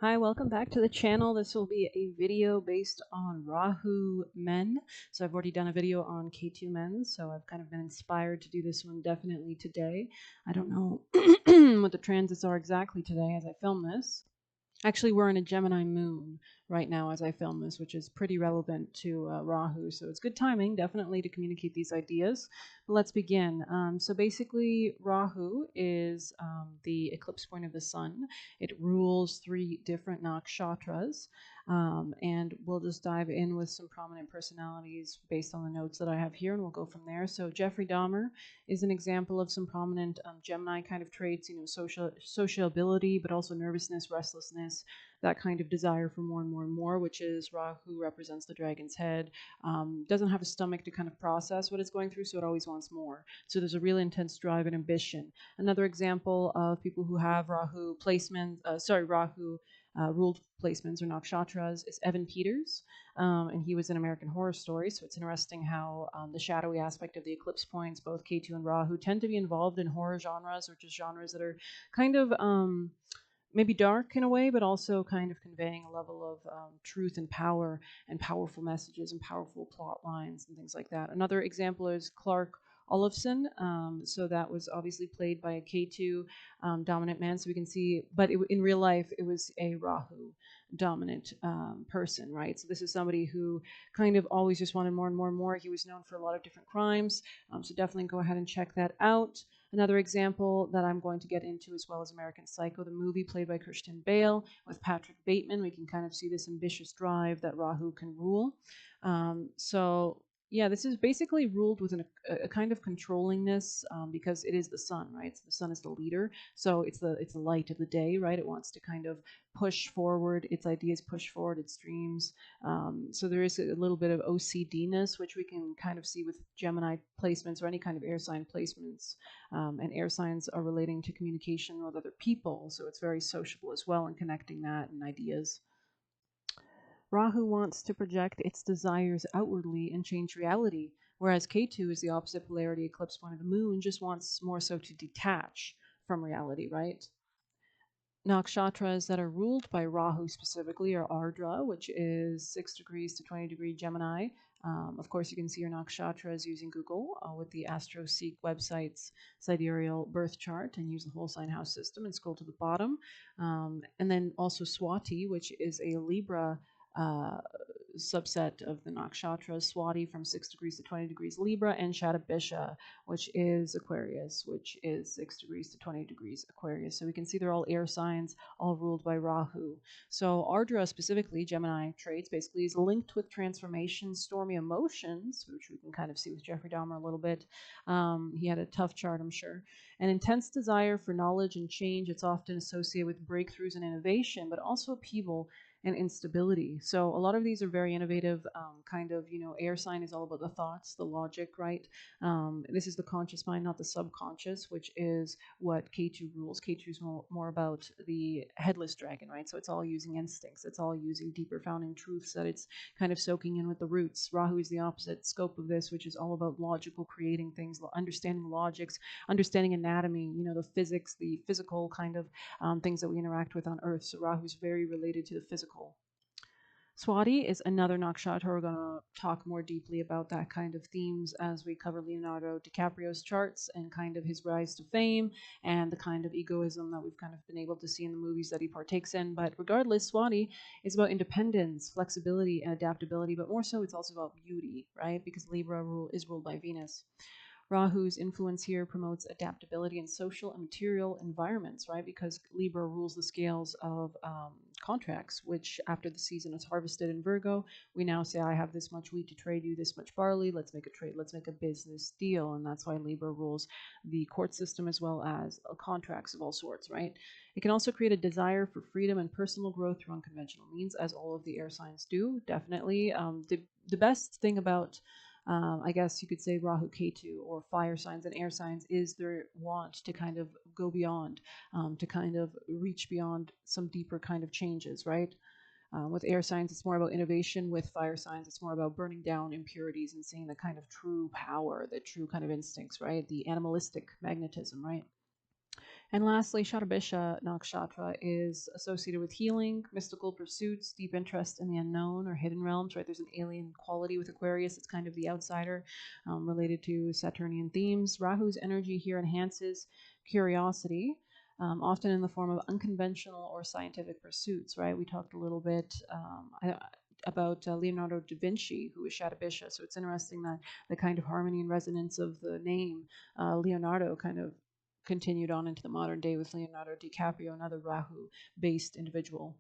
Hi, welcome back to the channel. This will be a video based on Rahu Men. So I've already done a video on K2 Men, so I've kind of been inspired to do this one definitely today. I don't know what the transits are exactly today as I film this. Actually, we're in a Gemini moon right now as I film this, which is pretty relevant to Rahu. So it's good timing, definitely, to communicate these ideas. But let's begin. So basically, Rahu is the eclipse point of the sun. It rules 3 different nakshatras. And we'll just dive in with some prominent personalities based on the notes that I have here, and we'll go from there. So Jeffrey Dahmer is an example of some prominent Gemini kind of traits, sociability, but also nervousness, restlessness, that kind of desire for more and more and more, which is Rahu represents the dragon's head. Doesn't have a stomach to kind of process what it's going through, so it always wants more. So there's a real intense drive and ambition. Another example of people who have Rahu placements, Rahu ruled placements or nakshatras is Evan Peters. And he was in American Horror Story. So it's interesting how the shadowy aspect of the eclipse points, both K2 and Rahu, tend to be involved in horror genres, or just genres that are kind of maybe dark in a way, but also kind of conveying a level of truth and power and powerful messages and powerful plot lines and things like that. Another example is Clark Olofsson. So that was obviously played by a K2 dominant man. So we can see, but in real life, it was a Rahu dominant person, right? So this is somebody who kind of always just wanted more and more and more. He was known for a lot of different crimes. So definitely go ahead and check that out. Another example that I'm going to get into as well as American Psycho, the movie played by Christian Bale with Patrick Bateman. We can kind of see this ambitious drive that Rahu can rule. So yeah, this is basically ruled with a kind of controllingness because it is the sun, right? So the sun is the leader, so it's the light of the day, right? It wants to kind of push forward its ideas, push forward its dreams. So there is a little bit of OCD-ness, which we can kind of see with Gemini placements or any kind of air sign placements. And air signs are relating to communication with other people, so it's very sociable as well in connecting that and ideas. Rahu wants to project its desires outwardly and change reality, whereas Ketu is the opposite polarity eclipse point of the moon, just wants more so to detach from reality, right? Nakshatras that are ruled by Rahu specifically are Ardra, which is 6 degrees to 20 degree Gemini. Of course, you can see your nakshatras using Google with the AstroSeek website's sidereal birth chart and use the whole sign house system and scroll to the bottom. And then also Swati, which is a Libra uh, subset of the nakshatras, Swati from 6 degrees to 20 degrees Libra, and Shatabisha, which is Aquarius, which is 6 degrees to 20 degrees Aquarius. So we can see they're all air signs, all ruled by Rahu. So Ardra specifically, Gemini traits, basically is linked with transformation, stormy emotions, which we can kind of see with Jeffrey Dahmer a little bit. He had a tough chart, I'm sure. An intense desire for knowledge and change. It's often associated with breakthroughs and innovation, but also upheaval and instability. So a lot of these are very innovative, kind of, air sign is all about the thoughts, the logic, right? This is the conscious mind, not the subconscious, which is what K2 rules. K2 is more about the headless dragon, right? So it's all using instincts. It's all using deeper founding truths that it's kind of soaking in with the roots. Rahu is the opposite scope of this, which is all about logical creating things, understanding logics, understanding anatomy, the physics, the physical kind of things that we interact with on Earth. So Rahu is very related to the physical. Swati is another nakshatra. We're going to talk more deeply about that kind of themes as we cover Leonardo DiCaprio's charts and kind of his rise to fame and the kind of egoism that we've kind of been able to see in the movies that he partakes in. But regardless, Swati is about independence, flexibility, and adaptability, but more so it's also about beauty, right? Because Libra is ruled by Venus. Rahu's influence here promotes adaptability in social and material environments, right? Because Libra rules the scales of contracts, which after the season is harvested in Virgo, we now say, I have this much wheat to trade you, this much barley, let's make a trade, let's make a business deal. And that's why Libra rules the court system as well as contracts of all sorts, right? It can also create a desire for freedom and personal growth through unconventional means, as all of the air signs do, definitely. The best thing about I guess you could say Rahu Ketu or fire signs and air signs is their want to kind of go beyond, to kind of reach beyond some deeper kind of changes, right? With air signs, it's more about innovation. With fire signs, it's more about burning down impurities and seeing the kind of true power, the true kind of instincts, right? The animalistic magnetism, right? And lastly, Sharbisha Nakshatra is associated with healing, mystical pursuits, deep interest in the unknown or hidden realms, right? There's an alien quality with Aquarius. It's kind of the outsider, related to Saturnian themes. Rahu's energy here enhances curiosity, often in the form of unconventional or scientific pursuits, right? We talked a little bit about Leonardo da Vinci, who was Shadabisha. So it's interesting that the kind of harmony and resonance of the name Leonardo kind of continued on into the modern day with Leonardo DiCaprio, another Rahu based individual.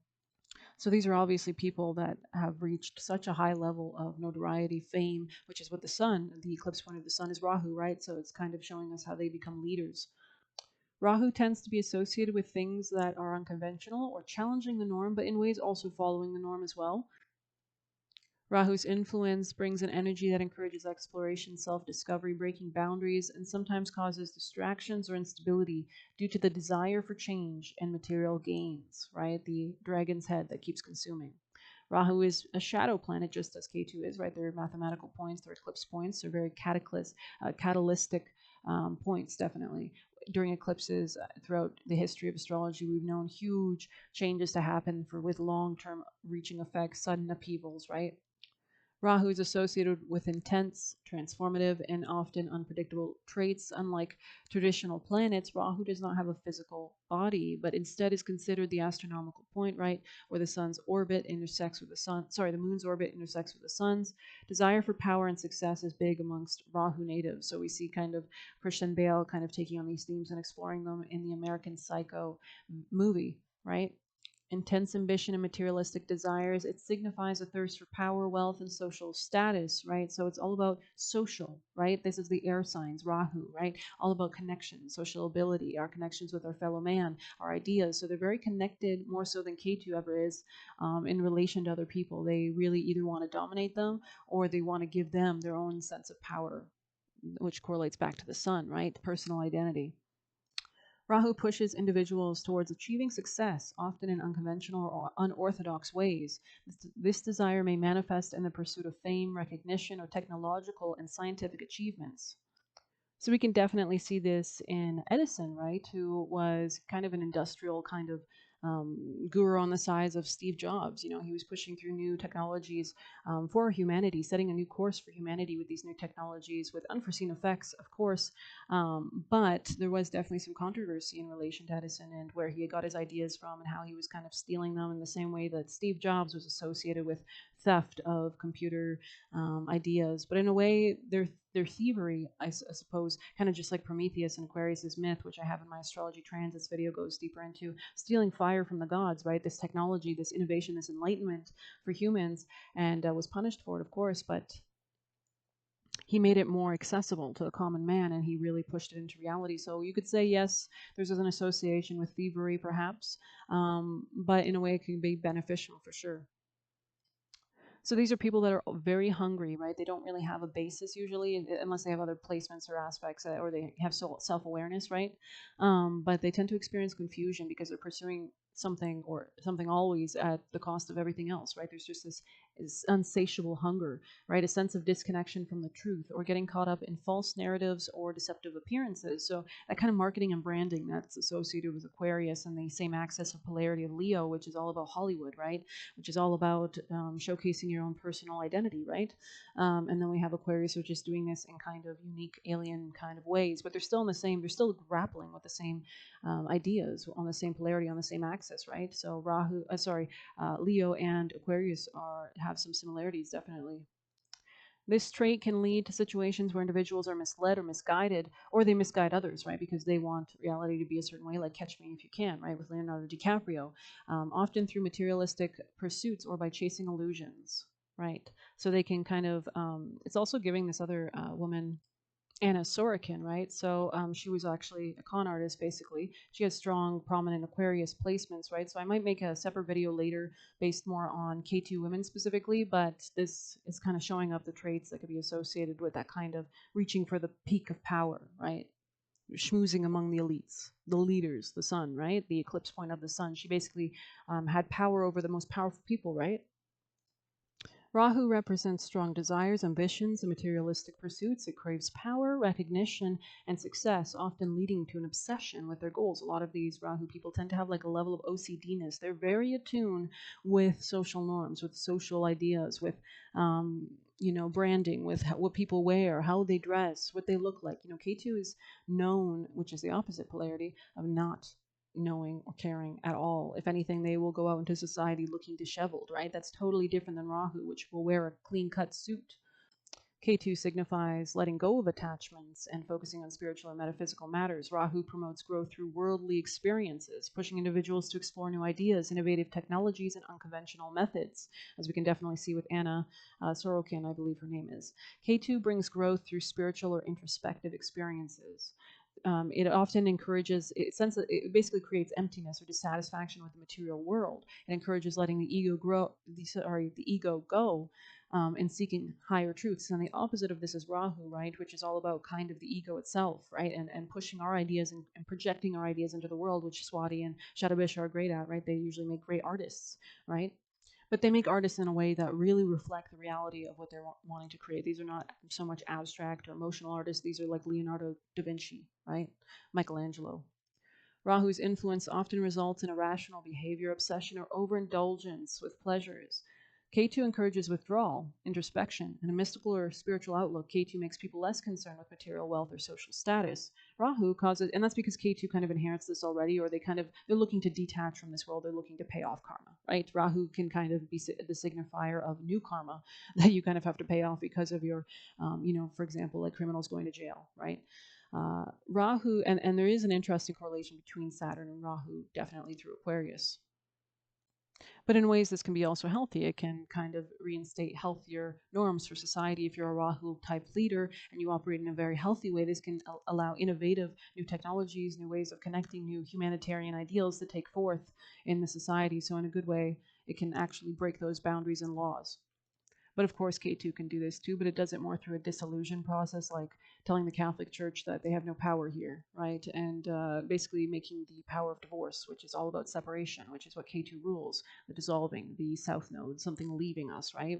So these are obviously people that have reached such a high level of notoriety, fame, which is what the sun, the eclipse point of the sun is Rahu, right? So it's kind of showing us how they become leaders. Rahu tends to be associated with things that are unconventional or challenging the norm, but in ways also following the norm as well. Rahu's influence brings an energy that encourages exploration, self discovery, breaking boundaries, and sometimes causes distractions or instability due to the desire for change and material gains, right? The dragon's head that keeps consuming. Rahu is a shadow planet, just as Ketu is, right? They're mathematical points, they're eclipse points, they're very catalytic points, definitely. During eclipses throughout the history of astrology, we've known huge changes to happen for with long-term reaching effects, sudden upheavals, right? Rahu is associated with intense, transformative, and often unpredictable traits. Unlike traditional planets, Rahu does not have a physical body, but instead is considered the astronomical point, right, where the sun's orbit intersects with the sun. Sorry, the moon's orbit intersects with the sun's. Desire for power and success is big amongst Rahu natives. So we see kind of Christian Bale kind of taking on these themes and exploring them in the American Psycho movie, right? Intense ambition and materialistic desires. It signifies a thirst for power, wealth, and social status, right? So it's all about social, right? This is the air signs, Rahu, right? All about connection, social ability, our connections with our fellow man, our ideas. So they're very connected, more so than Ketu ever is, in relation to other people. They really either want to dominate them or they want to give them their own sense of power, which correlates back to the sun, right? Personal identity. Rahu pushes individuals towards achieving success, often in unconventional or unorthodox ways. This desire may manifest in the pursuit of fame, recognition, or technological and scientific achievements. So we can definitely see this in Edison, right, who was kind of an industrial kind of guru on the sides of Steve Jobs. You know, he was pushing through new technologies for humanity, setting a new course for humanity with these new technologies with unforeseen effects, of course. But there was definitely some controversy in relation to Edison and where he got his ideas from and how he was kind of stealing them in the same way that Steve Jobs was associated with theft of computer ideas. But in a way, their thievery, I suppose, kind of just like Prometheus and Aquarius's myth, which I have in my astrology transits video, goes deeper into stealing fire from the gods, right? This technology, this innovation, this enlightenment for humans, and was punished for it, of course, but he made it more accessible to the common man and he really pushed it into reality. So you could say, yes, there's an association with thievery, perhaps, but in a way it can be beneficial for sure. So these are people that are very hungry, right? They don't really have a basis usually, unless they have other placements or aspects, or they have self-awareness, right? But they tend to experience confusion because they're pursuing something or something always at the cost of everything else, right? There's just this insatiable hunger, right? A sense of disconnection from the truth or getting caught up in false narratives or deceptive appearances. So that kind of marketing and branding that's associated with Aquarius and the same axis of polarity of Leo, which is all about Hollywood, right? Which is all about showcasing your own personal identity, right? And then we have Aquarius, which is doing this in kind of unique alien kind of ways, but they're still in the same, they're still grappling with the same ideas on the same polarity, on the same axis, right? So Leo and Aquarius have some similarities, definitely. This trait can lead to situations where individuals are misled or misguided, or they misguide others, right? Because they want reality to be a certain way, like Catch Me If You Can, right? With Leonardo DiCaprio, often through materialistic pursuits or by chasing illusions, right? So they can kind of, it's also giving this other woman, Anna Sorokin, right? So she was actually a con artist, basically. She has strong, prominent Aquarius placements, right? So I might make a separate video later based more on K2 women specifically, but this is kind of showing up the traits that could be associated with that kind of reaching for the peak of power, right? Schmoozing among the elites, the leaders, the sun, right? The eclipse point of the sun. She basically had power over the most powerful people, right? Rahu represents strong desires, ambitions, and materialistic pursuits. It craves power, recognition, and success, often leading to an obsession with their goals. A lot of these Rahu people tend to have like a level of OCDness. They're very attuned with social norms, with social ideas, with branding, with what people wear, how they dress, what they look like. K2 is known, which is the opposite polarity of not knowing or caring at all. If anything, they will go out into society looking disheveled, right? That's totally different than Rahu, which will wear a clean cut suit. K2 signifies letting go of attachments and focusing on spiritual and metaphysical matters. Rahu promotes growth through worldly experiences, pushing individuals to explore new ideas, innovative technologies, and unconventional methods, as we can definitely see with Anna Sorokin, I believe her name is. K2 brings growth through spiritual or introspective experiences. It often encourages it basically creates emptiness or dissatisfaction with the material world. It encourages letting the ego go, and seeking higher truths. And the opposite of this is Rahu, right, which is all about kind of the ego itself, right, and pushing our ideas and projecting our ideas into the world, which Swati and Shadabish are great at, right. They usually make great artists, right, but they make artists in a way that really reflect the reality of what they're wanting to create. These are not so much abstract or emotional artists. These are like Leonardo da Vinci, right? Michelangelo. Rahu's influence often results in irrational behavior, obsession, or overindulgence with pleasures. K2 encourages withdrawal, introspection, and a mystical or spiritual outlook. K2 makes people less concerned with material wealth or social status. Rahu causes, and that's because K2 kind of inherits this already, or they're looking to detach from this world. They're looking to pay off karma, right? Rahu can kind of be the signifier of new karma that you kind of have to pay off because of your, for example, like criminals going to jail, right? Rahu, and there is an interesting correlation between Saturn and Rahu, definitely through Aquarius. But in ways this can be also healthy. It can kind of reinstate healthier norms for society. If you're a Rahu type leader and you operate in a very healthy way, this can allow innovative new technologies, new ways of connecting, new humanitarian ideals to take forth in the society. So in a good way, it can actually break those boundaries and laws. But of course, K2 can do this too, but it does it more through a disillusion process, like telling the Catholic Church that they have no power here, right? And basically making the power of divorce, which is all about separation, which is what K2 rules, the dissolving, the south node, something leaving us, right?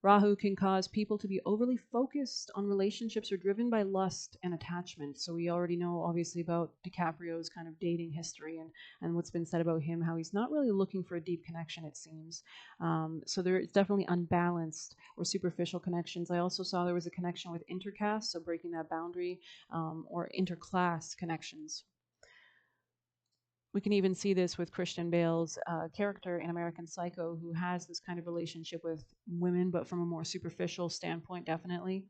Rahu can cause people to be overly focused on relationships or driven by lust and attachment. So we already know, obviously, about DiCaprio's kind of dating history and what's been said about him, how he's not really looking for a deep connection, it seems. So there is definitely unbalanced or superficial connections. I also saw there was a connection with intercaste, so breaking that boundary, or interclass connections. We can even see this with Christian Bale's character in American Psycho, who has this kind of relationship with women, but from a more superficial standpoint, definitely.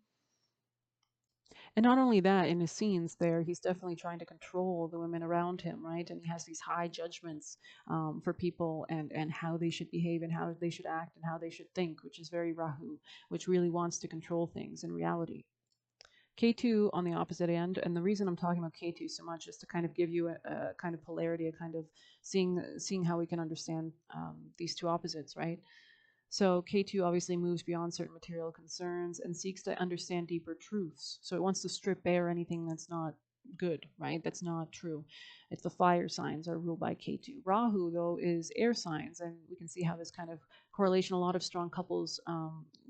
And not only that, in his scenes there, he's definitely trying to control the women around him, right? And he has these high judgments for people and how they should behave and how they should act and how they should think, which is very Rahu, which really wants to control things in reality. K2 on the opposite end, and the reason I'm talking about K2 so much is to kind of give you a kind of polarity, a kind of seeing how we can understand these two opposites, right? So K2 obviously moves beyond certain material concerns and seeks to understand deeper truths. So it wants to strip bare anything that's not good, right? That's not true. It's the fire signs are ruled by K2. Rahu, though, is air signs, and we can see how this kind of correlation, a lot of strong couples,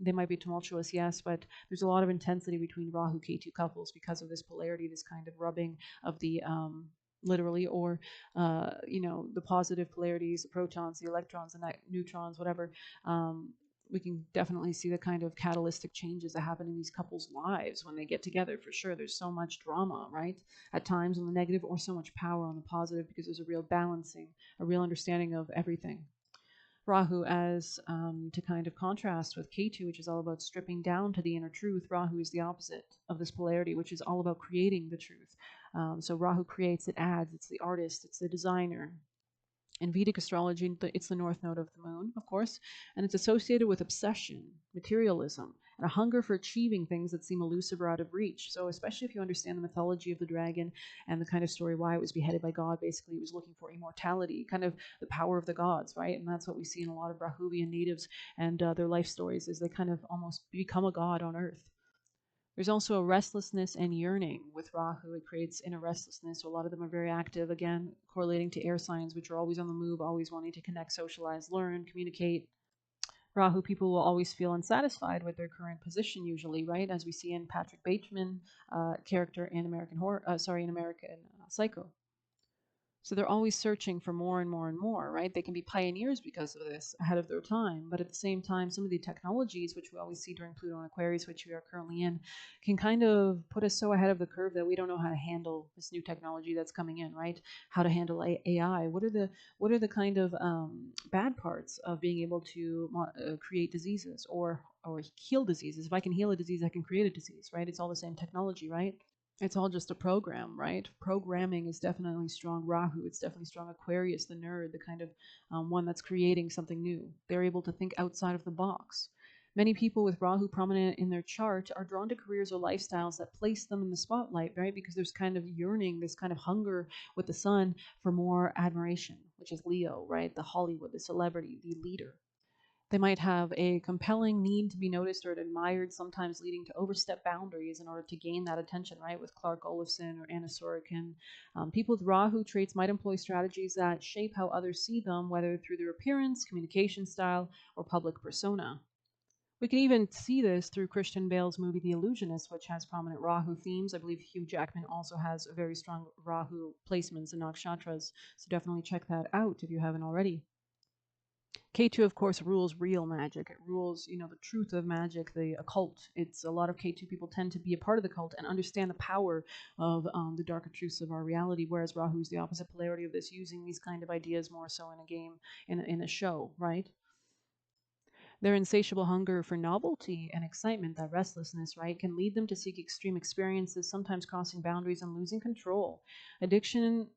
they might be tumultuous, yes, but there's a lot of intensity between Rahu K2 couples because of this polarity, this kind of rubbing of the literally, or the positive polarities, the protons, the electrons, the neutrons, whatever. We can definitely see the kind of catalytic changes that happen in these couples' lives when they get together. For sure, there's so much drama, right? At times on the negative, or so much power on the positive, because there's a real balancing, a real understanding of everything. Rahu, as to kind of contrast with Ketu, which is all about stripping down to the inner truth. Rahu is the opposite of this polarity, which is all about creating the truth. So Rahu creates, it adds, it's the artist, it's the designer. In Vedic astrology, it's the north node of the moon, of course, and it's associated with obsession, materialism, and a hunger for achieving things that seem elusive or out of reach. So, especially if you understand the mythology of the dragon and the kind of story why it was beheaded by God, basically, it was looking for immortality, kind of the power of the gods, right? And that's what we see in a lot of Rahuvian natives and their life stories, is they kind of almost become a god on earth. There's also a restlessness and yearning with Rahu. It creates inner restlessness. So a lot of them are very active, again, correlating to air signs, which are always on the move, always wanting to connect, socialize, learn, communicate. Rahu people will always feel unsatisfied with their current position, usually, right? As we see in Patrick Bateman character in American Horror, in American Psycho. So they're always searching for more and more and more, right? They can be pioneers because of this, ahead of their time. But at the same time, some of the technologies, which we always see during Pluto and Aquarius, which we are currently in, can kind of put us so ahead of the curve that we don't know how to handle this new technology that's coming in, right? How to handle AI? What are the kind of bad parts of being able to create diseases or heal diseases? If I can heal a disease, I can create a disease, right? It's all the same technology, right? It's all just a program, right? Programming is definitely strong Rahu. It's definitely strong Aquarius, the nerd, the kind of one that's creating something new. They're able to think outside of the box. Many people with Rahu prominent in their chart are drawn to careers or lifestyles that place them in the spotlight, right? Because there's kind of yearning, this kind of hunger with the sun for more admiration, which is Leo, right? The Hollywood, the celebrity, the leader. They might have a compelling need to be noticed or admired, sometimes leading to overstep boundaries in order to gain that attention, right? With Clark Olofsson or Anna Sorokin. People with Rahu traits might employ strategies that shape how others see them, whether through their appearance, communication style, or public persona. We can even see this through Christian Bale's movie The Illusionist, which has prominent Rahu themes. I believe Hugh Jackman also has a very strong Rahu placements and nakshatras, so definitely check that out if you haven't already. K2, of course, rules real magic. It rules, the truth of magic, the occult. It's a lot of K2 people tend to be a part of the cult and understand the power of the darker truths of our reality, whereas Rahu is the opposite polarity of this, using these kind of ideas more so in a game, in a show, right? Their insatiable hunger for novelty and excitement, that restlessness, right, can lead them to seek extreme experiences, sometimes crossing boundaries and losing control. Addiction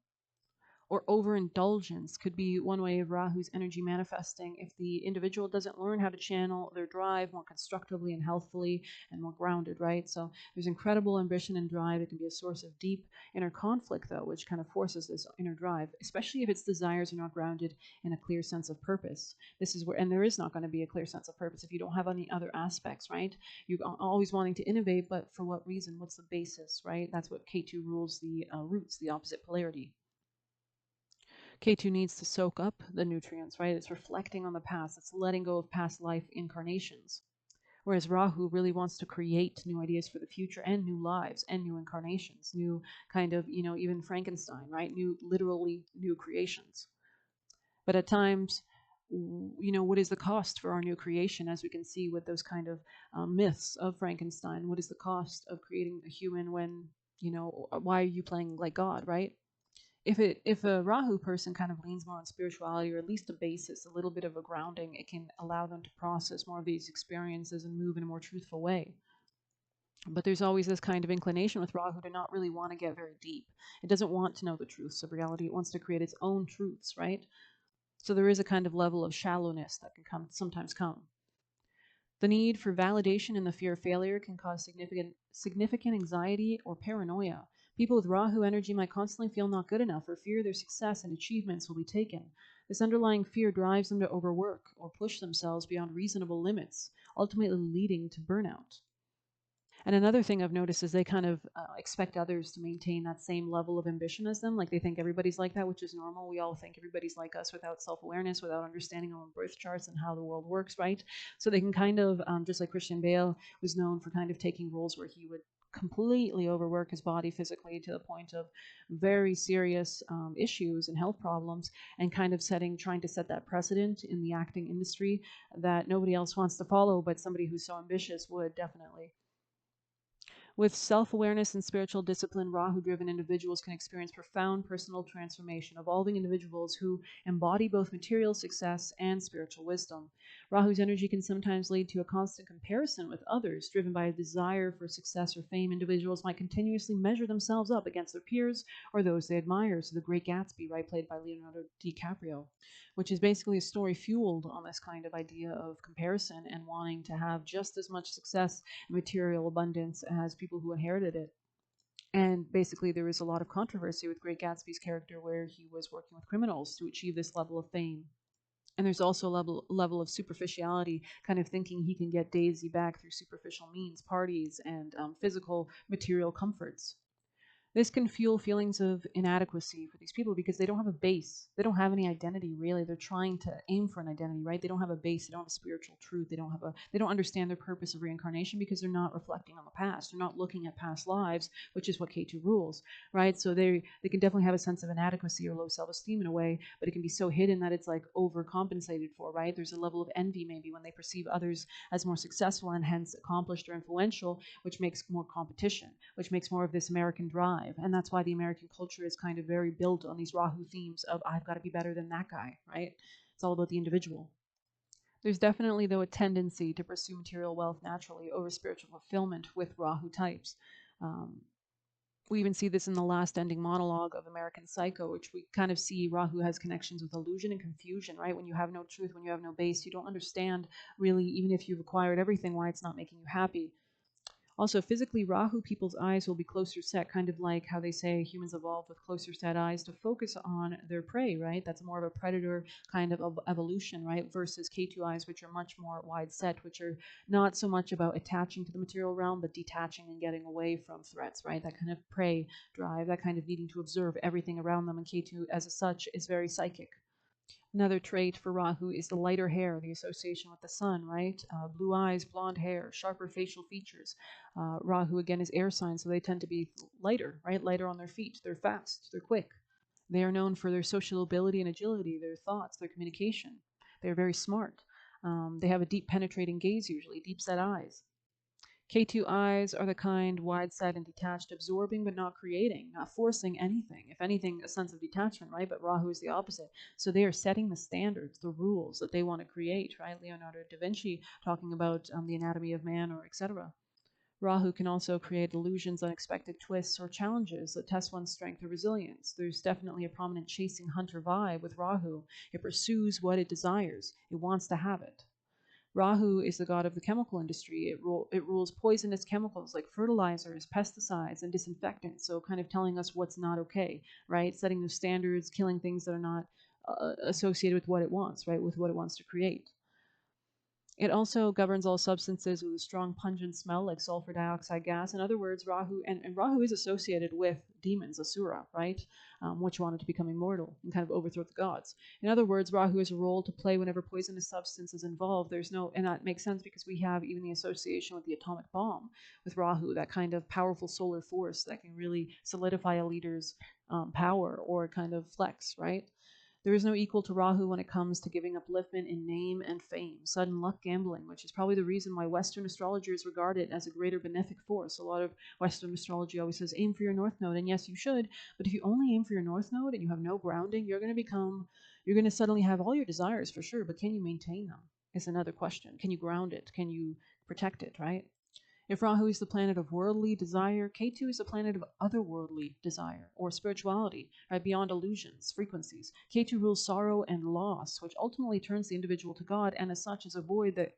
or overindulgence could be one way of Rahu's energy manifesting if the individual doesn't learn how to channel their drive more constructively and healthfully and more grounded, right? So there's incredible ambition and drive. It can be a source of deep inner conflict, though, which kind of forces this inner drive, especially if its desires are not grounded in a clear sense of purpose. This is where, and there is not going to be a clear sense of purpose if you don't have any other aspects, right? You're always wanting to innovate, but for what reason? What's the basis, right? That's what K2 rules, the roots, the opposite polarity. K2 needs to soak up the nutrients, right? It's reflecting on the past, it's letting go of past life incarnations. Whereas Rahu really wants to create new ideas for the future and new lives and new incarnations, new kind of, even Frankenstein, right? Literally new creations. But at times, what is the cost for our new creation? As we can see with those kind of myths of Frankenstein, what is the cost of creating a human when, why are you playing like God, right? If a Rahu person kind of leans more on spirituality or at least a basis, a little bit of a grounding, it can allow them to process more of these experiences and move in a more truthful way. But there's always this kind of inclination with Rahu to not really want to get very deep. It doesn't want to know the truths of reality. It wants to create its own truths, right? So there is a kind of level of shallowness that can sometimes come. The need for validation and the fear of failure can cause significant anxiety or paranoia. People with Rahu energy might constantly feel not good enough or fear their success and achievements will be taken. This underlying fear drives them to overwork or push themselves beyond reasonable limits, ultimately leading to burnout. And another thing I've noticed is they kind of expect others to maintain that same level of ambition as them. Like they think everybody's like that, which is normal. We all think everybody's like us without self awareness, without understanding our own birth charts and how the world works, right? So they can kind of, just like Christian Bale was known for kind of taking roles where he would completely overwork his body physically to the point of very serious issues and health problems, and kind of trying to set that precedent in the acting industry that nobody else wants to follow, but somebody who's so ambitious would definitely. With self awareness and spiritual discipline, Rahu driven individuals can experience profound personal transformation, evolving individuals who embody both material success and spiritual wisdom. Rahu's energy can sometimes lead to a constant comparison with others, driven by a desire for success or fame. Individuals might continuously measure themselves up against their peers or those they admire. So, The Great Gatsby, right, played by Leonardo DiCaprio, which is basically a story fueled on this kind of idea of comparison and wanting to have just as much success and material abundance as people who inherited it. And basically, there was a lot of controversy with Great Gatsby's character where he was working with criminals to achieve this level of fame. And there's also a level of superficiality, kind of thinking he can get Daisy back through superficial means, parties, and physical material comforts. This can fuel feelings of inadequacy for these people because they don't have a base. They don't have any identity really. They're trying to aim for an identity, right? They don't have a base. They don't have a spiritual truth. They don't understand their purpose of reincarnation because they're not reflecting on the past. They're not looking at past lives, which is what K2 rules, right? So they can definitely have a sense of inadequacy or low self-esteem in a way, but it can be so hidden that it's like overcompensated for, right? There's a level of envy maybe when they perceive others as more successful and hence accomplished or influential, which makes more competition, which makes more of this American drive. And that's why the American culture is kind of very built on these Rahu themes of I've got to be better than that guy, right? It's all about the individual. There's definitely, though, a tendency to pursue material wealth naturally over spiritual fulfillment with Rahu types. Um, we even see this in the last ending monologue of American Psycho, which we kind of see Rahu has connections with illusion and confusion, right? When you have no truth, when you have no base, you don't understand really, even if you've acquired everything, why it's not making you happy. Also, physically, Rahu people's eyes will be closer set, kind of like how they say humans evolved with closer set eyes to focus on their prey, right? That's more of a predator kind of evolution, right? Versus K2 eyes, which are much more wide set, which are not so much about attaching to the material realm, but detaching and getting away from threats, right? That kind of prey drive, that kind of needing to observe everything around them. And K2, as such, is very psychic. Another trait for Rahu is the lighter hair, the association with the sun, right? Blue eyes, blonde hair, sharper facial features. Rahu, again, is air sign, so they tend to be lighter, right? Lighter on their feet. They're fast, they're quick. They are known for their social ability and agility, their thoughts, their communication. They're very smart. They have a deep penetrating gaze, usually, deep set eyes. K2 eyes are the kind wide set and detached, absorbing but not creating, not forcing anything. If anything, a sense of detachment, right? But Rahu is the opposite. So they are setting the standards, the rules that they want to create, right? Leonardo da Vinci talking about the anatomy of man or etc. Rahu can also create illusions, unexpected twists, or challenges that test one's strength or resilience. There's definitely a prominent chasing hunter vibe with Rahu. It pursues what it desires, it wants to have it. Rahu is the god of the chemical industry. It rules poisonous chemicals like fertilizers, pesticides, and disinfectants. So, kind of telling us what's not okay, right? Setting those standards, killing things that are not associated with what it wants, right? With what it wants to create. It also governs all substances with a strong pungent smell like sulfur dioxide gas. In other words, Rahu, and Rahu is associated with demons, Asura, right? Which wanted to become immortal and kind of overthrow the gods. In other words, Rahu has a role to play whenever poisonous substance is involved. And that makes sense because we have even the association with the atomic bomb with Rahu, that kind of powerful solar force that can really solidify a leader's power or kind of flex, right? There is no equal to Rahu when it comes to giving upliftment in name and fame, sudden luck gambling, which is probably the reason why Western astrologers regard it as a greater benefic force. A lot of Western astrology always says aim for your North Node, and yes, you should, but if you only aim for your North Node and you have no grounding, you're going to suddenly have all your desires for sure, but can you maintain them? Is another question. Can you ground it? Can you protect it, right? If Rahu is the planet of worldly desire, K2 is the planet of otherworldly desire or spirituality, right, beyond illusions, frequencies. K2 rules sorrow and loss, which ultimately turns the individual to God, and as such is a void that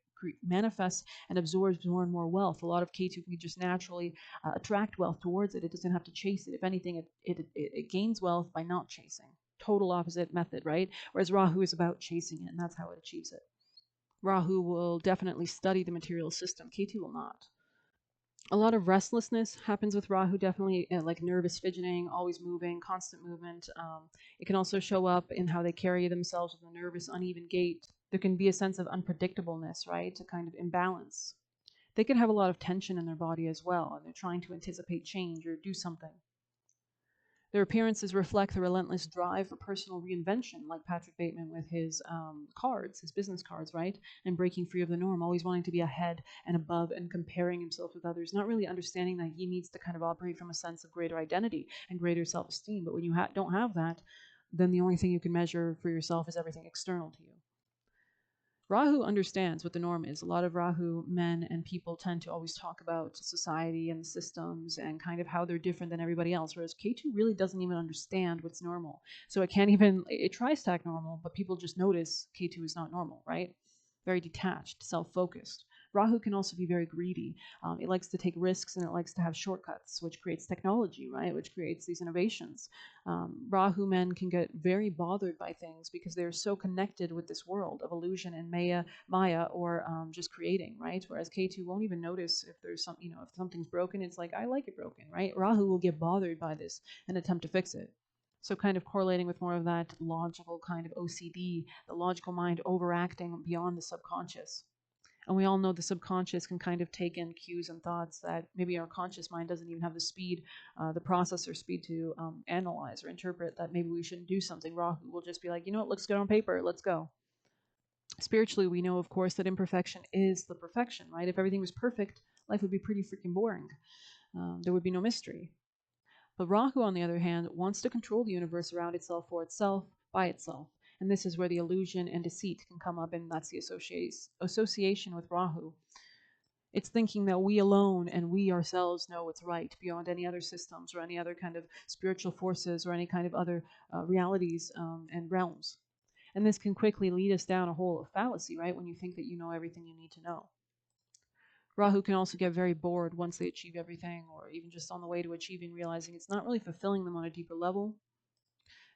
manifests and absorbs more and more wealth. A lot of K2 can just naturally attract wealth towards it. It doesn't have to chase it. If anything, it gains wealth by not chasing. Total opposite method, right? Whereas Rahu is about chasing it, and that's how it achieves it. Rahu will definitely study the material system. K2 will not. A lot of restlessness happens with Rahu, definitely like nervous fidgeting, always moving, constant movement. It can also show up in how they carry themselves with a nervous, uneven gait. There can be a sense of unpredictableness, right? A kind of imbalance. They can have a lot of tension in their body as well, and they're trying to anticipate change or do something. Their appearances reflect the relentless drive for personal reinvention, like Patrick Bateman with his cards, his business cards, right? And breaking free of the norm, always wanting to be ahead and above and comparing himself with others, not really understanding that he needs to kind of operate from a sense of greater identity and greater self esteem. But when you don't have that, then the only thing you can measure for yourself is everything external to you. Rahu understands what the norm is. A lot of Rahu men and people tend to always talk about society and systems and kind of how they're different than everybody else, whereas K2 really doesn't even understand what's normal. So it tries to act normal, but people just notice K2 is not normal, right? Very detached, self focused. Rahu can also be very greedy. It likes to take risks and it likes to have shortcuts, which creates technology, right? Which creates these innovations. Rahu men can get very bothered by things because they're so connected with this world of illusion and Maya, or just creating, right? Whereas K2 won't even notice if there's some, if something's broken, it's like, I like it broken, right? Rahu will get bothered by this and attempt to fix it. So kind of correlating with more of that logical kind of OCD, the logical mind overacting beyond the subconscious. And we all know the subconscious can kind of take in cues and thoughts that maybe our conscious mind doesn't even have the speed, the processor speed to analyze or interpret, that maybe we shouldn't do something. Rahu will just be like, it looks good on paper, let's go. Spiritually, we know, of course, that imperfection is the perfection, right? If everything was perfect, life would be pretty freaking boring. There would be no mystery. But Rahu, on the other hand, wants to control the universe around itself, for itself, by itself. And this is where the illusion and deceit can come up, and that's the association with Rahu. It's thinking that we alone and we ourselves know what's right beyond any other systems or any other kind of spiritual forces or any kind of other realities and realms. And this can quickly lead us down a hole of fallacy, right? When you think that you know everything you need to know. Rahu can also get very bored once they achieve everything, or even just on the way to achieving, realizing it's not really fulfilling them on a deeper level.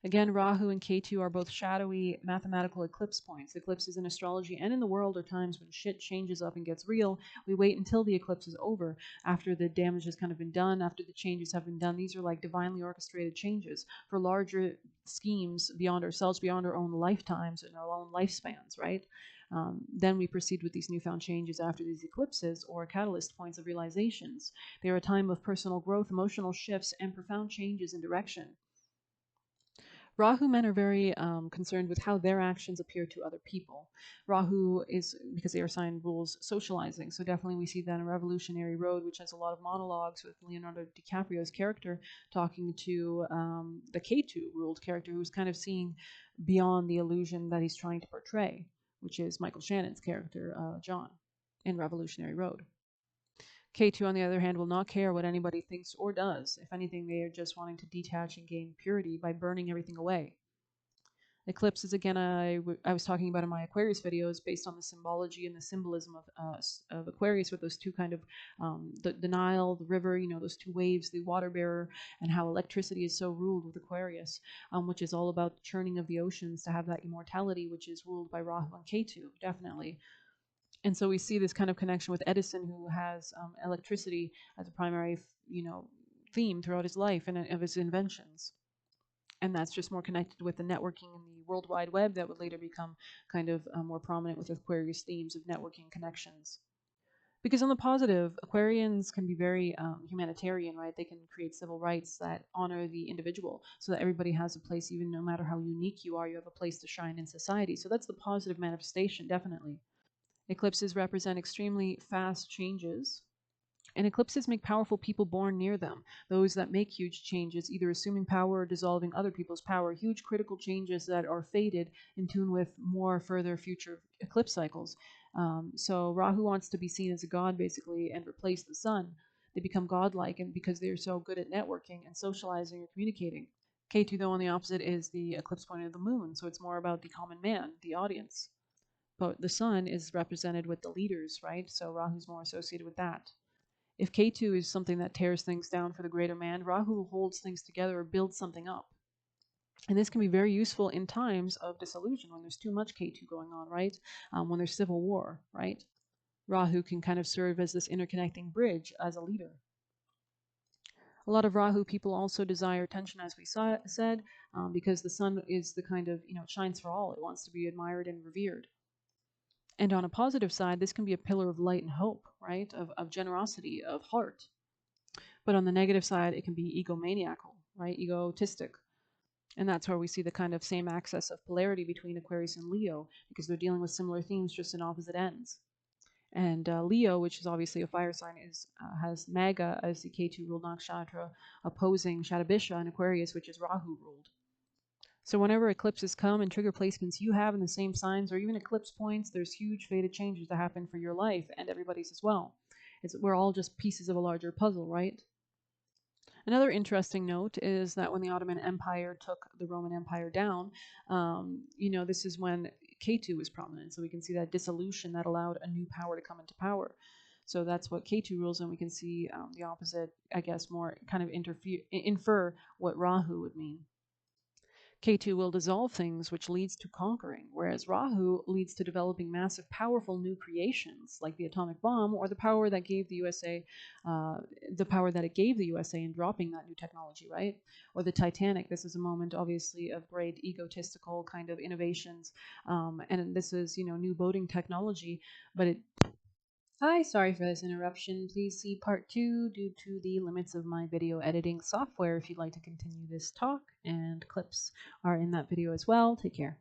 Again, Rahu and Ketu are both shadowy mathematical eclipse points. Eclipses in astrology and in the world are times when shit changes up and gets real. We wait until the eclipse is over, after the damage has kind of been done, after the changes have been done. These are like divinely orchestrated changes for larger schemes beyond ourselves, beyond our own lifetimes and our own lifespans, right? Then we proceed with these newfound changes after these eclipses, or catalyst points of realizations. They are a time of personal growth, emotional shifts, and profound changes in direction. Rahu men are very concerned with how their actions appear to other people. Rahu is, because they are assigned rules, socializing. So definitely we see that in Revolutionary Road, which has a lot of monologues with Leonardo DiCaprio's character talking to the K2 ruled character, who's kind of seeing beyond the illusion that he's trying to portray, which is Michael Shannon's character, John, in Revolutionary Road. K2, on the other hand, will not care what anybody thinks or does. If anything, they are just wanting to detach and gain purity by burning everything away. Eclipses, again, I was talking about in my Aquarius videos, based on the symbology and the symbolism of Aquarius, with those two kind of, the Nile, the river, those two waves, the water bearer, and how electricity is so ruled with Aquarius, which is all about the churning of the oceans to have that immortality, which is ruled by Rahu and Ketu, definitely. And so we see this kind of connection with Edison, who has electricity as a primary, theme throughout his life and of his inventions. And that's just more connected with the networking and the World Wide Web that would later become kind of more prominent with Aquarius themes of networking connections. Because on the positive, Aquarians can be very humanitarian, right? They can create civil rights that honor the individual, so that everybody has a place, even no matter how unique you are, you have a place to shine in society. So that's the positive manifestation, definitely. Eclipses represent extremely fast changes, and eclipses make powerful people born near them, those that make huge changes, either assuming power or dissolving other people's power, huge critical changes that are fated in tune with more further future eclipse cycles. So Rahu wants to be seen as a god, basically, and replace the sun. They become godlike, and because they're so good at networking and socializing or communicating. K2, though, on the opposite, is the eclipse point of the moon, so it's more about the common man, the audience. But the sun is represented with the leaders, right? So Rahu's more associated with that. If K2 is something that tears things down for the greater man, Rahu holds things together or builds something up. And this can be very useful in times of disillusion, when there's too much K2 going on, right? When there's civil war, right? Rahu can kind of serve as this interconnecting bridge as a leader. A lot of Rahu people also desire attention, as we said, because the sun is the kind of, it shines for all. It wants to be admired and revered. And on a positive side, this can be a pillar of light and hope, right? Of generosity, of heart. But on the negative side, it can be egomaniacal, right? Egotistic. And that's where we see the kind of same axis of polarity between Aquarius and Leo, because they're dealing with similar themes, just in opposite ends. And Leo, which is obviously a fire sign, has Maga as the Ketu ruled nakshatra, opposing Shatabisha in Aquarius, which is Rahu ruled. So whenever eclipses come and trigger placements you have in the same signs, or even eclipse points, there's huge fated changes that happen for your life and everybody's as well. We're all just pieces of a larger puzzle, right? Another interesting note is that when the Ottoman Empire took the Roman Empire down, this is when K2 was prominent. So we can see that dissolution that allowed a new power to come into power. So that's what K2 rules, and we can see the opposite, I guess, more kind of infer what Rahu would mean. K2 will dissolve things, which leads to conquering, whereas Rahu leads to developing massive, powerful new creations, like the atomic bomb, or the power that gave the USA, the power that it gave the USA in dropping that new technology, right? Or the Titanic. This is a moment, obviously, of great egotistical kind of innovations, and this is, new boating technology, but it. Hi, sorry for this interruption. Please see part 2 due to the limits of my video editing software if you'd like to continue this talk, and clips are in that video as well. Take care.